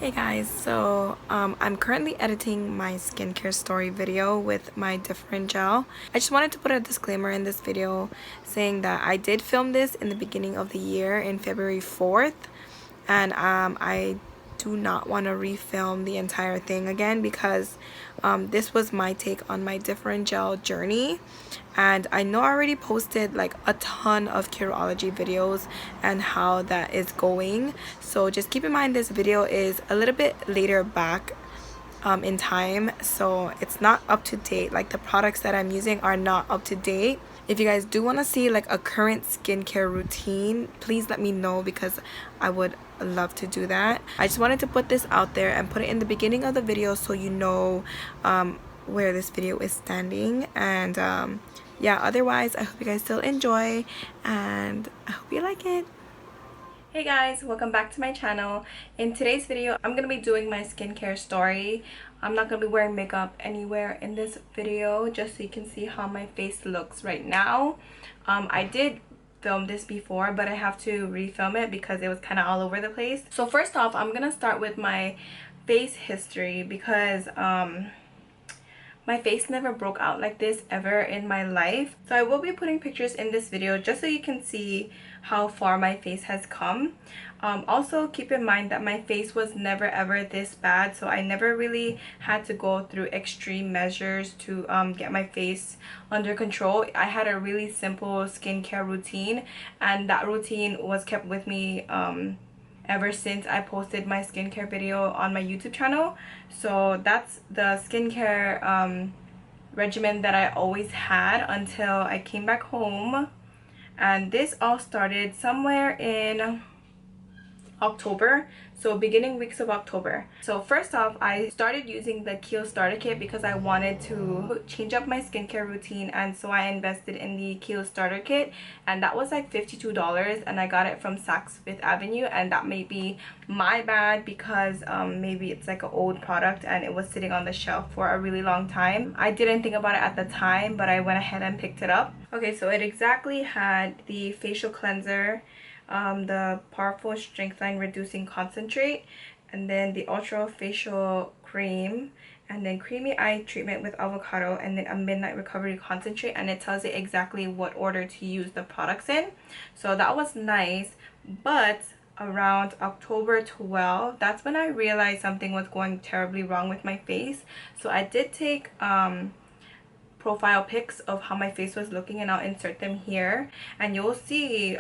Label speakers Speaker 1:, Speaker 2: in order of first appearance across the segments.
Speaker 1: Hey guys, so I'm currently editing my skincare story video with my Differin Gel. I just wanted to put a disclaimer in this video saying that I did film this in the beginning of the year in February 4th, and I do not want to refilm the entire thing again because this was my take on my Differin Gel journey. And I know I already posted like a ton of Curology videos and how that is going, so just keep in mind this video is a little bit later back in time, so it's not up to date. Like, the products that I'm using are not up to date. If you guys do want to see like a current skincare routine, please let me know because I would love to do that. I just wanted to put this out there and put it in the beginning of the video so you know where this video is standing. And yeah, otherwise I hope you guys still enjoy and I hope you like it. Hey guys, welcome back to my channel. In today's video I'm gonna be doing my skincare story. I'm not gonna be wearing makeup anywhere in this video, just so you can see how my face looks right now. I did film this before, but I have to refilm it because it was kind of all over the place. So first off, I'm gonna start with my face history because my face never broke out like this ever in my life. So I will be putting pictures in this video just so you can see how far my face has come. Also keep in mind that my face was never ever this bad, so I never really had to go through extreme measures to get my face under control. I had a really simple skincare routine, and that routine was kept with me ever since I posted my skincare video on my YouTube channel. So that's the skincare regimen that I always had until I came back home. And this all started somewhere in October, so beginning weeks of October. So first off, I started using the Aquila Starter Kit because I wanted to change up my skincare routine, and so I invested in the Aquila Starter Kit, and that was like $52, and I got it from Saks Fifth Avenue. And that may be my bad because maybe it's like an old product and it was sitting on the shelf for a really long time. I didn't think about it at the time, but I went ahead and picked it up. Okay, so it exactly had the facial cleanser, the powerful strengthening reducing concentrate, and then the ultra facial cream, and then creamy eye treatment with avocado, and then a midnight recovery concentrate. And it tells you exactly what order to use the products in, so that was nice. But around October 12th, that's when I realized something was going terribly wrong with my face. So I did take profile pics of how my face was looking, and I'll insert them here, and you'll see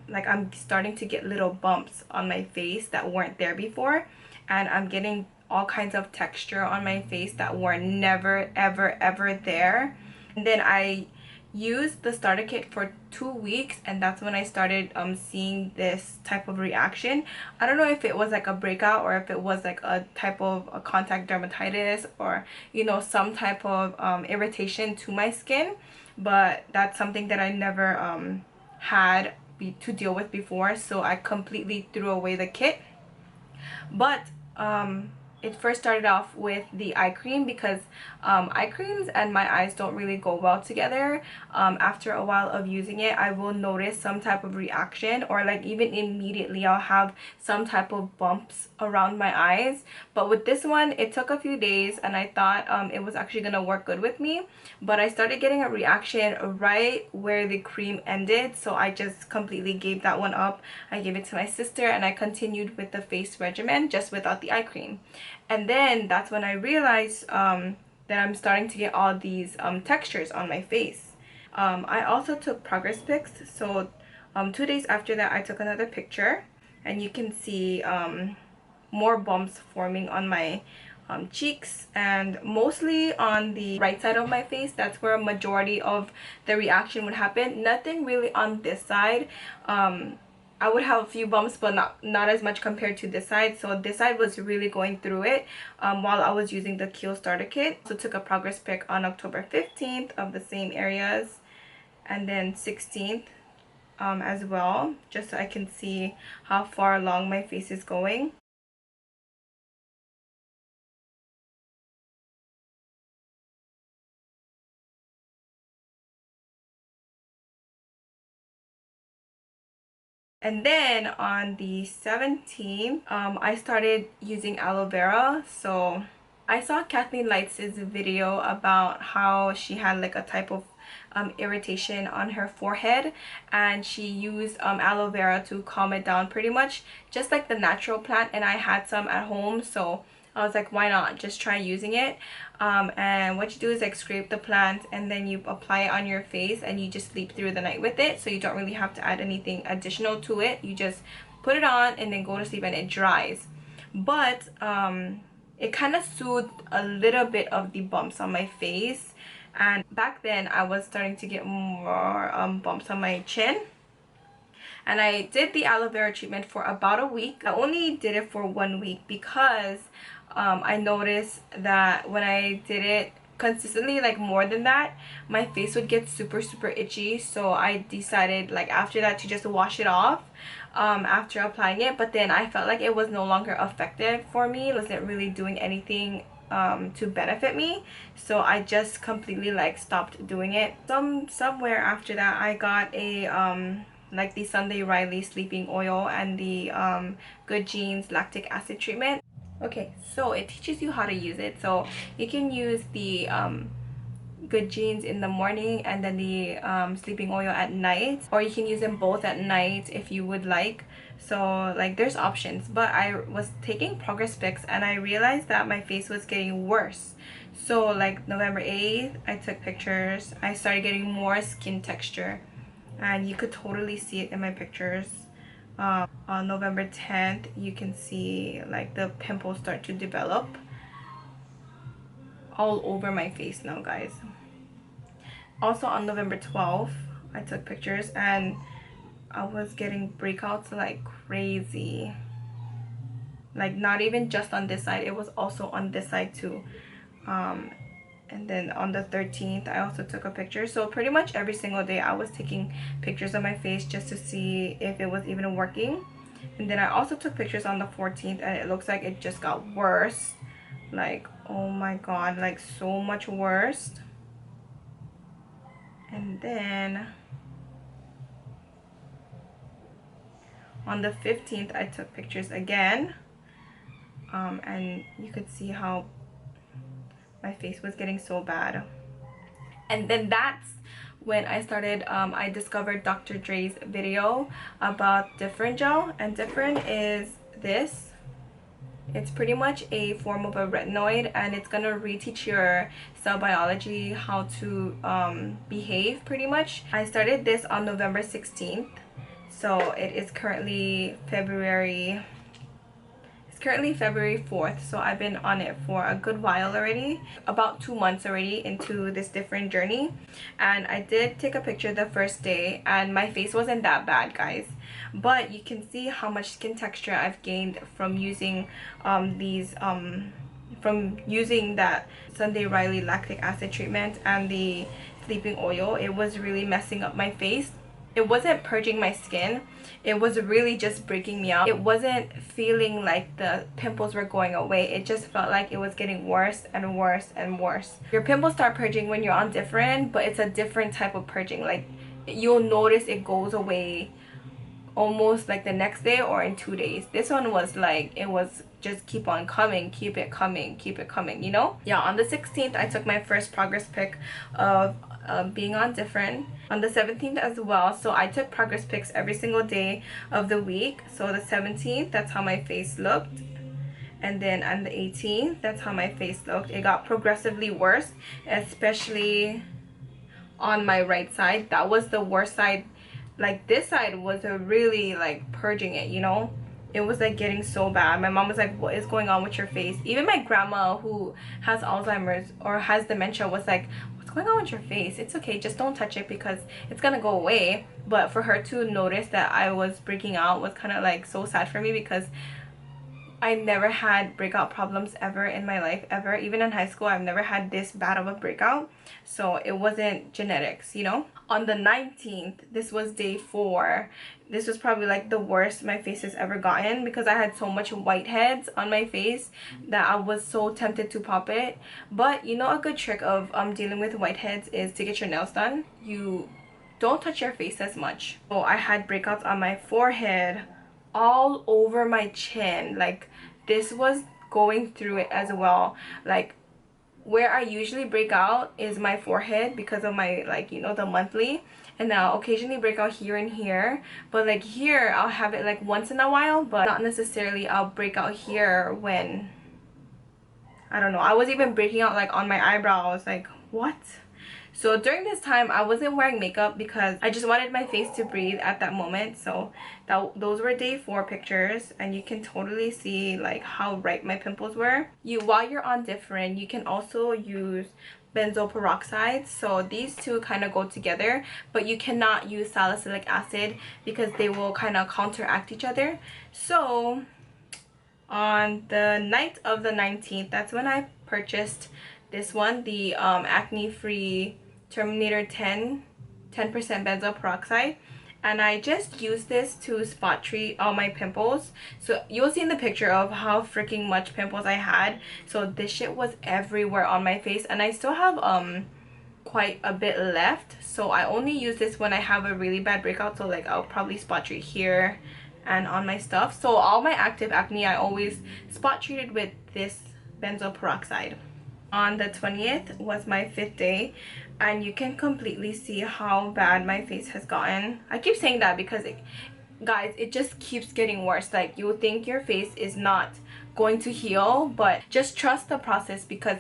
Speaker 1: like I'm starting to get little bumps on my face that weren't there before, and I'm getting all kinds of texture on my face that were never ever there. And then I used the starter kit for 2 weeks, and that's when I started seeing this type of reaction. I don't know if it was like a breakout or if it was like a type of a contact dermatitis, or you know, some type of irritation to my skin, but that's something that I never had to deal with before, so I completely threw away the kit. But it first started off with the eye cream because eye creams and my eyes don't really go well together. After a while of using it, I will notice some type of reaction, or like even immediately I'll have some type of bumps around my eyes. But with this one, it took a few days, and I thought it was actually gonna work good with me, but I started getting a reaction right where the cream ended, so I just completely gave that one up. I gave it to my sister, and I continued with the face regimen just without the eye cream. And then that's when I realized that I'm starting to get all these textures on my face. I also took progress pics, so 2 days after that I took another picture, and you can see more bumps forming on my cheeks, and mostly on the right side of my face. That's where a majority of the reaction would happen. Nothing really on this side. I would have a few bumps, but not as much compared to this side. So this side was really going through it while I was using the Aquila Starter Kit. So took a progress pic on October 15th of the same areas, and then 16th as well, just so I can see how far along my face is going. And then on the 17th, I started using aloe vera. So I saw Kathleen Light's video about how she had like a type of irritation on her forehead, and she used aloe vera to calm it down, pretty much just like the natural plant. And I had some at home, so I was like, why not just try using it. And what you do is like scrape the plant and then you apply it on your face, and you just sleep through the night with it, so you don't really have to add anything additional to it. You just put it on and then go to sleep, and it dries. But it kind of soothed a little bit of the bumps on my face, and back then I was starting to get more bumps on my chin. And I did the aloe vera treatment for about a week. I only did it for 1 week because I noticed that when I did it consistently, like more than that, my face would get super itchy. So I decided like after that to just wash it off after applying it. But then I felt like it was no longer effective for me. It wasn't really doing anything to benefit me, so I just completely like stopped doing it. Somewhere after that I got a like the Sunday Riley sleeping oil and the Good Genes lactic acid treatment. Okay, so it teaches you how to use it. So you can use the Good Genes in the morning and then the sleeping oil at night, or you can use them both at night if you would like. So like there's options. But I was taking progress pics and I realized that my face was getting worse. So like November 8th I took pictures. I started getting more skin texture, and you could totally see it in my pictures. On November 10th you can see like the pimples start to develop all over my face now, guys. Also on November 12th I took pictures, and I was getting breakouts like crazy. Like not even just on this side, it was also on this side too. And then on the 13th I also took a picture. So pretty much every single day I was taking pictures of my face just to see if it was even working. And then I also took pictures on the 14th, and it looks like it just got worse. Like, oh my god, like so much worse. And then on the 15th I took pictures again, and you could see how my face was getting so bad. And then that's when I started, I discovered Dr. Dray's video about Differin Gel. And Differin is this. It's pretty much a form of a retinoid, and it's gonna reteach your cell biology how to behave, pretty much. I started this on November 16th, so it is currently February 4th, so I've been on it for a good while already, about 2 months already into this different journey. And I did take a picture the first day, and my face wasn't that bad, guys, but you can see how much skin texture I've gained from using from using that Sunday Riley lactic acid treatment and the sleeping oil. It was really messing up my face. It wasn't purging my skin, it was really just breaking me out. It wasn't feeling like the pimples were going away, it just felt like it was getting worse and worse and worse. Your pimples start purging when you're on Differin, but it's a different type of purging. Like you'll notice it goes away almost like the next day or in 2 days. This one was like, it was just keep on coming, keep it coming, you know? Yeah, on the 16th I took my first progress pic of being on Differin. On the 17th as well, so I took progress pics every single day of the week. So the 17th, that's how my face looked, and then on the 18th, that's how my face looked. It got progressively worse, especially on my right side. That was the worst side. Like this side was really like purging it, you know? It was like getting so bad. My mom was like, what is going on with your face? Even my grandma, who has Alzheimer's or has dementia, was like, what's going on with your face? It's okay, just don't touch it because it's gonna go away. But for her to notice that I was breaking out was kind of like so sad for me, because I never had breakout problems ever in my life, ever. Even in high school, I've never had this bad of a breakout. So it wasn't genetics, you know? On the 19th, this was day 4. This was probably like the worst my face has ever gotten, because I had so much whiteheads on my face that I was so tempted to pop it. But you know, a good trick of dealing with whiteheads is to get your nails done. You don't touch your face as much. So I had breakouts on my forehead, all over my chin. Like, this was going through it as well. Like, where I usually break out is my forehead because of my, like, you know, the monthly, and then I'll occasionally break out here and here, but like here I'll have it like once in a while, but not necessarily I'll break out here when, I don't know. I was even breaking out like on my eyebrows. Like, what? So during this time I wasn't wearing makeup because I just wanted my face to breathe at that moment. So those were day 4 pictures, and you can totally see like how ripe my pimples were. While you're on Differin, you can also use benzoyl peroxide. So these two kind of go together, but you cannot use salicylic acid because they will kind of counteract each other. So on the night of the 19th, that's when I purchased this one, the acne free Terminator 10% benzoyl peroxide, and I just used this to spot treat all my pimples. So you'll see in the picture of how freaking much pimples I had. So this shit was everywhere on my face, and I still have quite a bit left. So I only use this when I have a really bad breakout. So like I'll probably spot treat here and on my stuff. So all my active acne I always spot treated with this benzoyl peroxide. On the 20th was my 5th day, and you can completely see how bad my face has gotten. I keep saying that because guys, it just keeps getting worse. Like, you would think your face is not going to heal, but just trust the process, because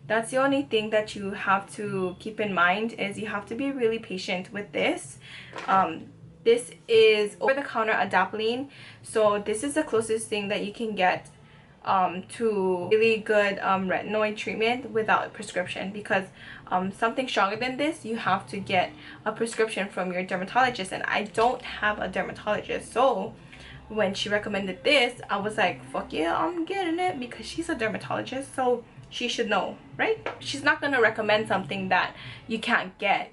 Speaker 1: that's the only thing that you have to keep in mind, is you have to be really patient with this. This is over-the-counter adapalene, so this is the closest thing that you can get to really good retinoid treatment without a prescription, because something stronger than this you have to get a prescription from your dermatologist, and I don't have a dermatologist. So when she recommended this, I was like, fuck yeah, I'm getting it, because she's a dermatologist, so she should know, right? She's not gonna recommend something that you can't get.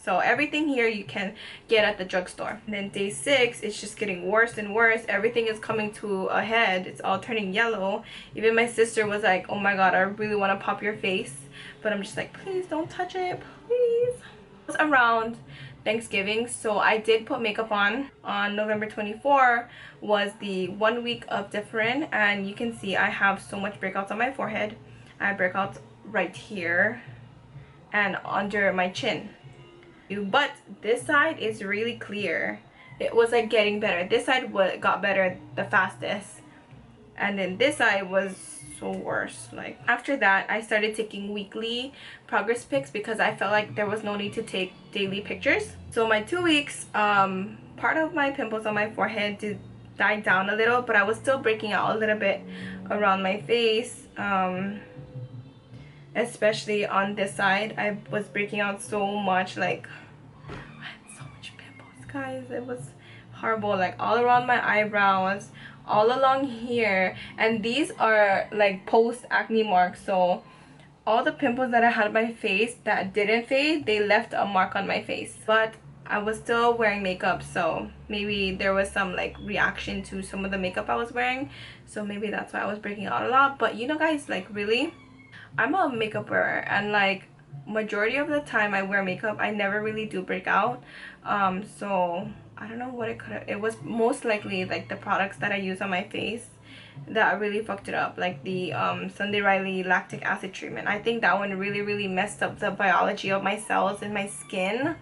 Speaker 1: So everything here you can get at the drugstore. And then day 6, it's just getting worse and worse. Everything is coming to a head. It's all turning yellow. Even my sister was like, oh my god, I really want to pop your face. But I'm just like, please don't touch it, please. It was around Thanksgiving, so I did put makeup on. On November 24 was the 1 week of Differin, and you can see I have so much breakouts on my forehead. I have breakouts right here and under my chin. But this side is really clear. It was like getting better. This side got better the fastest, and then this side was so worse. Like, after that I started taking weekly progress pics because I felt like there was no need to take daily pictures. So my 2 weeks, part of my pimples on my forehead did die down a little, but I was still breaking out a little bit around my face. Especially on this side, I was breaking out so much. Like, I had so much pimples, guys. It was horrible. Like, all around my eyebrows, all along here, and these are like post acne marks. So all the pimples that I had on my face that didn't fade, they left a mark on my face. But I was still wearing makeup, so maybe there was some like reaction to some of the makeup I was wearing, so maybe that's why I was breaking out a lot. But you know, guys, like, really, I'm a makeup wearer, and like majority of the time I wear makeup, I never really do break out. So I don't know what it could have. It was most likely like the products that I use on my face that really fucked it up, like the Sunday Riley lactic acid treatment. I think that one really messed up the biology of my cells in my skin,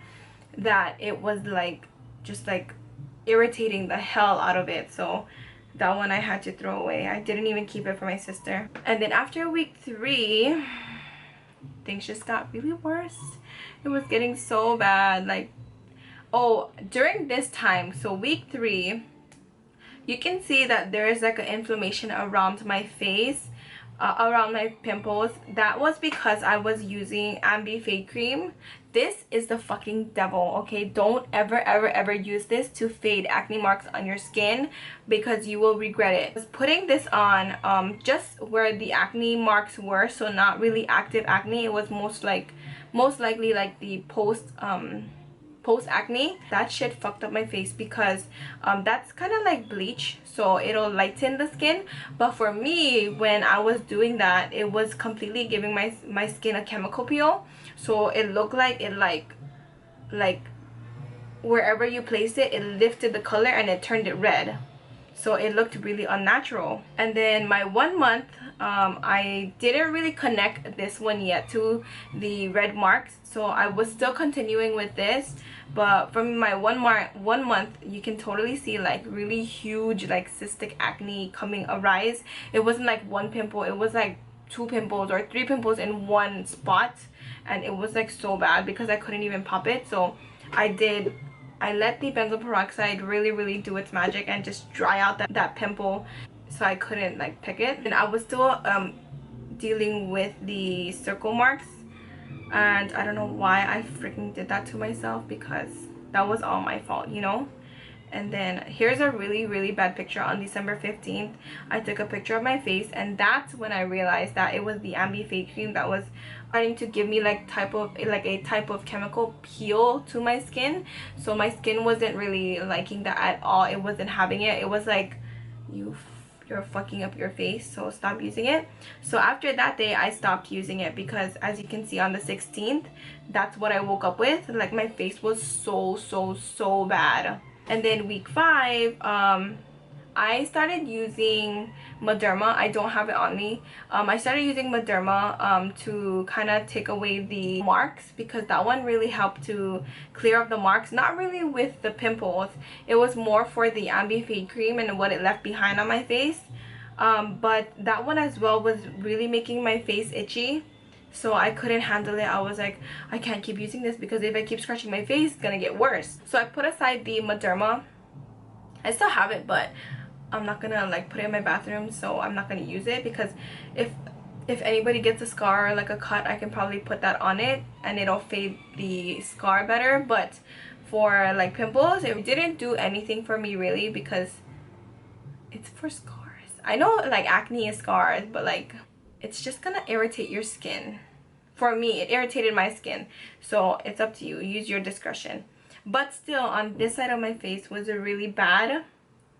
Speaker 1: that it was like just like irritating the hell out of it. So that one I had to throw away. I didn't even keep it for my sister. And then after week 3, things just got really worse. It was getting so bad. Like, oh, during this time, so week 3, you can see that there is like an inflammation around my face, around my pimples. That was because I was using Ambi Fade Cream. This is the fucking devil, okay? Don't ever use this to fade acne marks on your skin, because you will regret it. I was putting this on just where the acne marks were, so not really active acne. It was most likely like the post acne. That shit fucked up my face, because that's kind of like bleach, so it'll lighten the skin. But for me, when I was doing that, it was completely giving my skin a chemical peel, so it looked like it like wherever you placed it, it lifted the color and it turned it red. So it looked really unnatural. And then my 1 month, I didn't really connect this one yet to the red marks, so I was still continuing with this. But from my 1 month, you can totally see like really huge like cystic acne coming arise. It wasn't like one pimple, it was like 2 pimples or 3 pimples in one spot, and it was like so bad because I couldn't even pop it. So I let the benzoyl peroxide really do its magic and just dry out that pimple, so I couldn't like pick it. And I was still dealing with the circle marks, and I don't know why I freaking did that to myself, because that was all my fault, you know. And then here's a really bad picture. On December 15th, I took a picture of my face, and that's when I realized that it was the Ambi Fade Cream that was starting to give me like a type of chemical peel to my skin. So my skin wasn't really liking that at all. It wasn't having it. It was like, you're fucking up your face, so stop using it. So after that day, I stopped using it, because as you can see on the 16th, that's what I woke up with. Like my face was so bad. And then week 5, I started using Mederma. I don't have it on me. I started using Mederma to kind of take away the marks, because that one really helped to clear up the marks. Not really with the pimples. It was more for the Ambi Fade Cream and what it left behind on my face. But that one as well was really making my face itchy. So I couldn't handle it. I was like, I can't keep using this, because if I keep scratching my face, it's gonna get worse. So I put aside the Mederma. I still have it, but I'm not gonna like put it in my bathroom, so I'm not gonna use it, because if anybody gets a scar or like a cut, I can probably put that on it and it'll fade the scar better. But for like pimples, it didn't do anything for me really, because it's for scars. I know like acne is scars, but like it's just gonna irritate your skin. For me, it irritated my skin, so it's up to you. Use your discretion. But still, on this side of my face was really bad,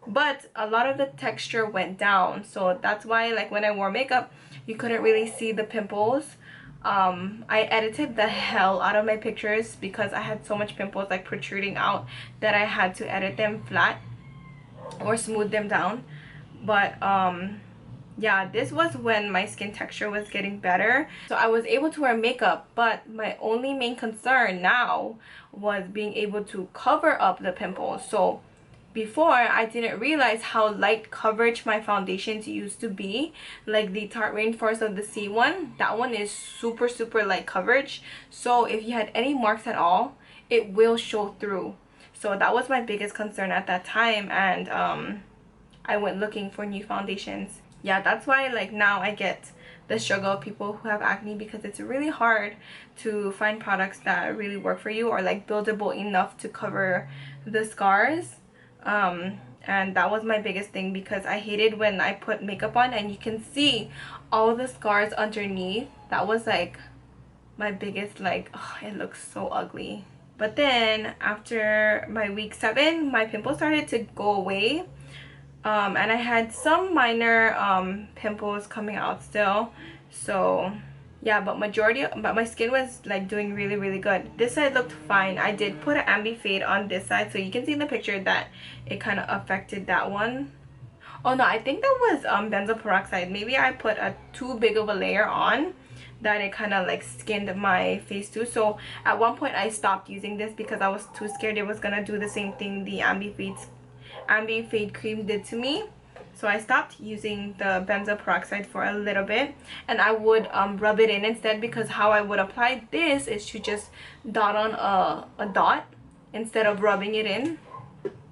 Speaker 1: but a lot of the texture went down, so that's why like when I wore makeup, you couldn't really see the pimples. I edited the hell out of my pictures, because I had so much pimples like protruding out that I had to edit them flat or smooth them down. But yeah, this was when my skin texture was getting better, so I was able to wear makeup. But my only main concern now was being able to cover up the pimples. So before, I didn't realize how light coverage my foundations used to be. Like the Tarte Rainforest of the Sea one, that one is super light coverage, so if you had any marks at all, it will show through. So that was my biggest concern at that time, and I went looking for new foundations. Yeah, that's why like now I get the struggle of people who have acne, because it's really hard to find products that really work for you, or like buildable enough to cover the scars. And that was my biggest thing, because I hated when I put makeup on and you can see all the scars underneath. That was like my biggest like, oh, it looks so ugly. But then after my week 7, my pimples started to go away. And I had some minor pimples coming out still, so yeah, but my skin was like doing really good. This side looked fine. I did put an Ambi Fade on this side, so you can see in the picture that it kind of affected that one. Oh no, I think that was benzoyl peroxide. Maybe I put a too big of a layer on, that it kind of like skinned my face too. So at one point I stopped using this, because I was too scared it was gonna do the same thing the Ambi Fade Cream did to me. So I stopped using the benzoyl peroxide for a little bit, and I would rub it in instead, because how I would apply this is to just dot on a dot instead of rubbing it in,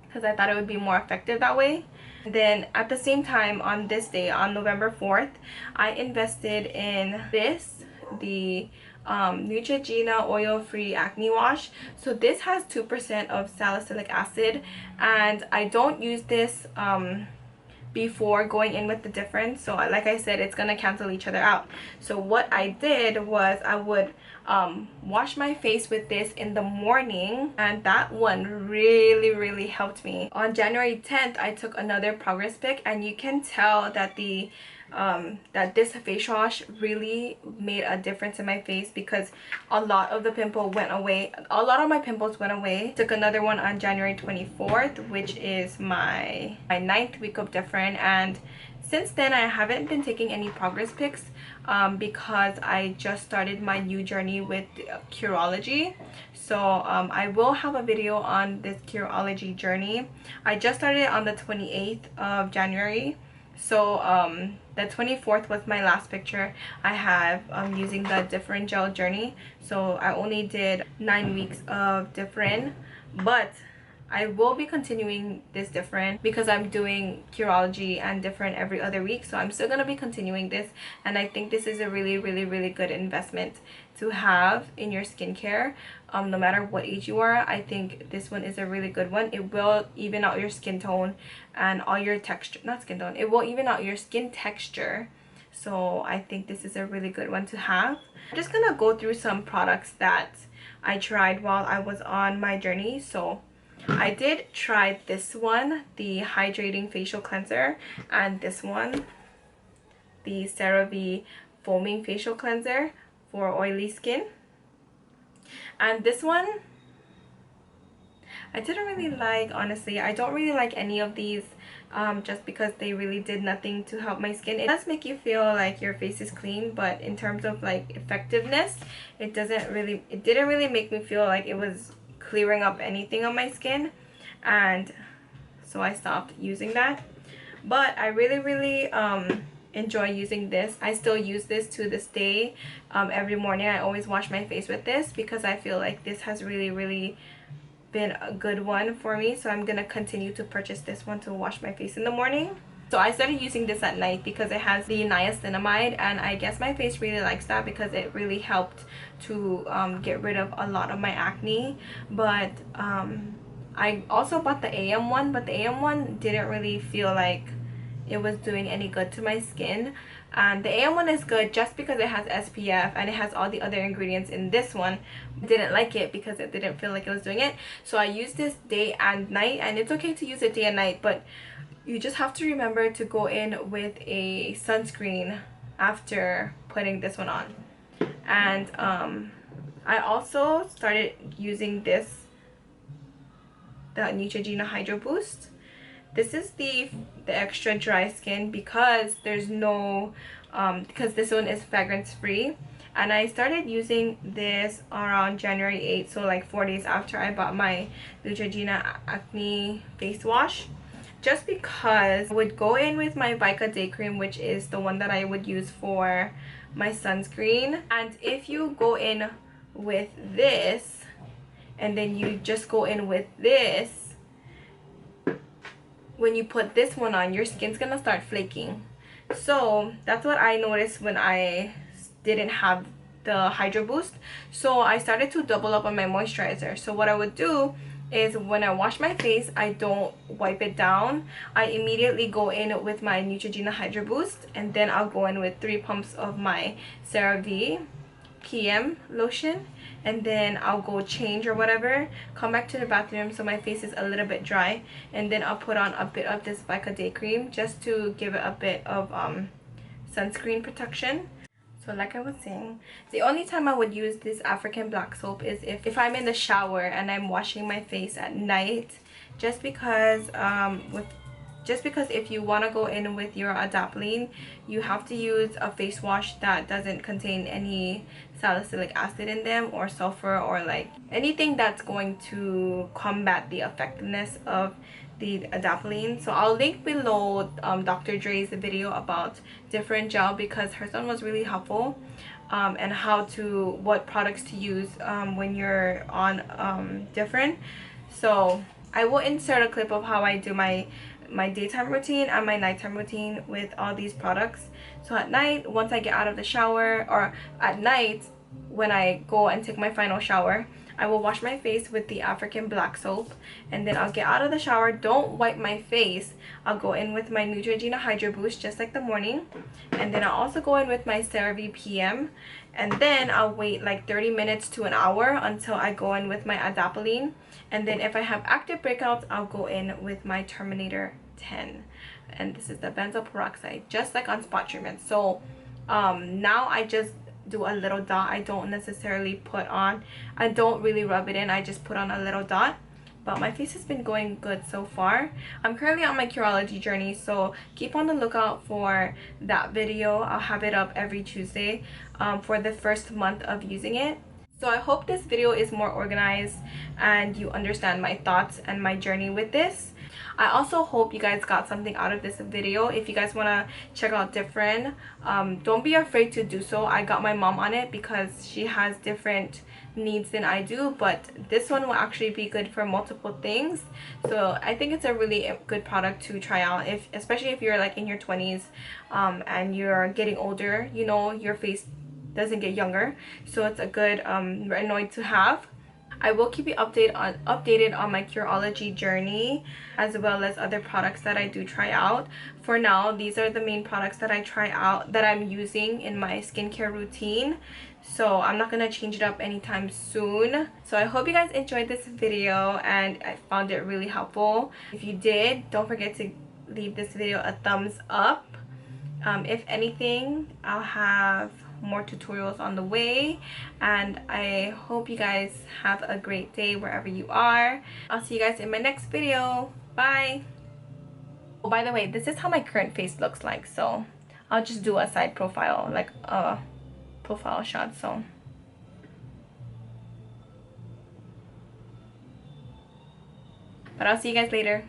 Speaker 1: because I thought it would be more effective that way. And then at the same time, on this day, on November 4th, I invested in the Neutrogena oil-free acne wash. So this has 2% of salicylic acid, and I don't use this before going in with the Differin. So like I said, it's gonna cancel each other out. So what I did was I would wash my face with this in the morning, and that one really helped me. On January 10th, I took another progress pic, and you can tell that the that this face wash really made a difference in my face, because a lot of the pimple went away. A lot of my pimples went away. Took another one on January 24th, which is my 9th week of Differin, and since then I haven't been taking any progress pics because I just started my new journey with Curology. So I will have a video on this Curology journey. I just started it on the 28th of January. So the 24th was my last picture I have using the Differin Gel journey. So I only did 9 weeks of Differin, but I will be continuing this Differin because I'm doing Curology and Differin every other week. So I'm still going to be continuing this, and I think this is a really good investment to have in your skincare. No matter what age you are, I think this one is a really good one. It will even out your skin tone and all your texture, not skin tone, it will even out your skin texture. So I think this is a really good one to have. I'm just gonna go through some products that I tried while I was on my journey. So I did try this one, the Hydrating Facial Cleanser, and this one, the CeraVe Foaming Facial Cleanser for oily skin. And this one I didn't really like, honestly. I don't really like any of these just because they really did nothing to help my skin. It does make you feel like your face is clean, but in terms of like effectiveness, it didn't really make me feel like it was clearing up anything on my skin, and so I stopped using that. But I really enjoy using this. I still use this to this day. Every morning I always wash my face with this because I feel like this has really been a good one for me. So I'm gonna continue to purchase this one to wash my face in the morning. So I started using this at night because it has the niacinamide, and I guess my face really likes that because it really helped to get rid of a lot of my acne. But I also bought the AM one, but the AM one didn't really feel like it was doing any good to my skin. And the AM one is good just because it has SPF and it has all the other ingredients in this one. I didn't like it because it didn't feel like it was doing it. So I use this day and night, and it's okay to use it day and night, but you just have to remember to go in with a sunscreen after putting this one on. And I also started using this, the Neutrogena Hydraboost. This is the extra dry skin because there's no because this one is fragrance free, and I started using this around January 8th, so like 4 days after I bought my Neutrogena Acne face wash, just because I would go in with my Vika Day Cream, which is the one that I would use for my sunscreen. And if you go in with this and then you just go in with this, when you put this one on, your skin's gonna start flaking. So that's what I noticed when I didn't have the Hydro Boost. So I started to double up on my moisturizer. So what I would do is when I wash my face, I don't wipe it down. I immediately go in with my Neutrogena Hydro Boost, and then I'll go in with 3 pumps of my CeraVe PM lotion, and then I'll go change or whatever, come back to the bathroom so my face is a little bit dry, and then I'll put on a bit of this Vika Day Cream just to give it a bit of sunscreen protection. So like I was saying, the only time I would use this African black soap is if I'm in the shower and I'm washing my face at night, just because if you want to go in with your adapalene, you have to use a face wash that doesn't contain any salicylic acid in them or sulfur or like anything that's going to combat the effectiveness of the adapalene. So I'll link below Dr. Dray's video about Differin Gel because her son was really helpful, and what products to use when you're on Differin. So I will insert a clip of how I do my daytime routine and my nighttime routine with all these products. So at night, once I get out of the shower, or at night when I go and take my final shower, I will wash my face with the African black soap, and then I'll get out of the shower, don't wipe my face, I'll go in with my Neutrogena Hydro Boost just like the morning, and then I'll also go in with my CeraVe PM, and then I'll wait like 30 minutes to an hour until I go in with my adapalene, and then if I have active breakouts, I'll go in with my Terminator 10. and this is the benzoyl peroxide, just like on spot treatment. So now I just do a little dot. I don't necessarily put on, I don't really rub it in, I just put on a little dot. But my face has been going good so far. I'm currently on my Curology journey, so keep on the lookout for that video. I'll have it up every Tuesday for the first month of using it. So I hope this video is more organized and you understand my thoughts and my journey with this. I also hope you guys got something out of this video. If you guys want to check out Differin, don't be afraid to do so. I got my mom on it because she has different needs than I do, but this one will actually be good for multiple things. So I think it's a really good product to try out, especially if you're like in your 20s and you're getting older. You know, your face doesn't get younger, so it's a good retinoid to have. I will keep you updated on my Curology journey, as well as other products that I do try out. For now, these are the main products that I try out, that I'm using in my skincare routine. So I'm not going to change it up anytime soon. So I hope you guys enjoyed this video and I found it really helpful. If you did, don't forget to leave this video a thumbs up. If anything, I'll have more tutorials on the way, and I hope you guys have a great day wherever you are. I'll see you guys in my next video. Bye. Oh, by the way, this is how my current face looks like, so I'll just do a side profile, like a profile shot. So but I'll see you guys later.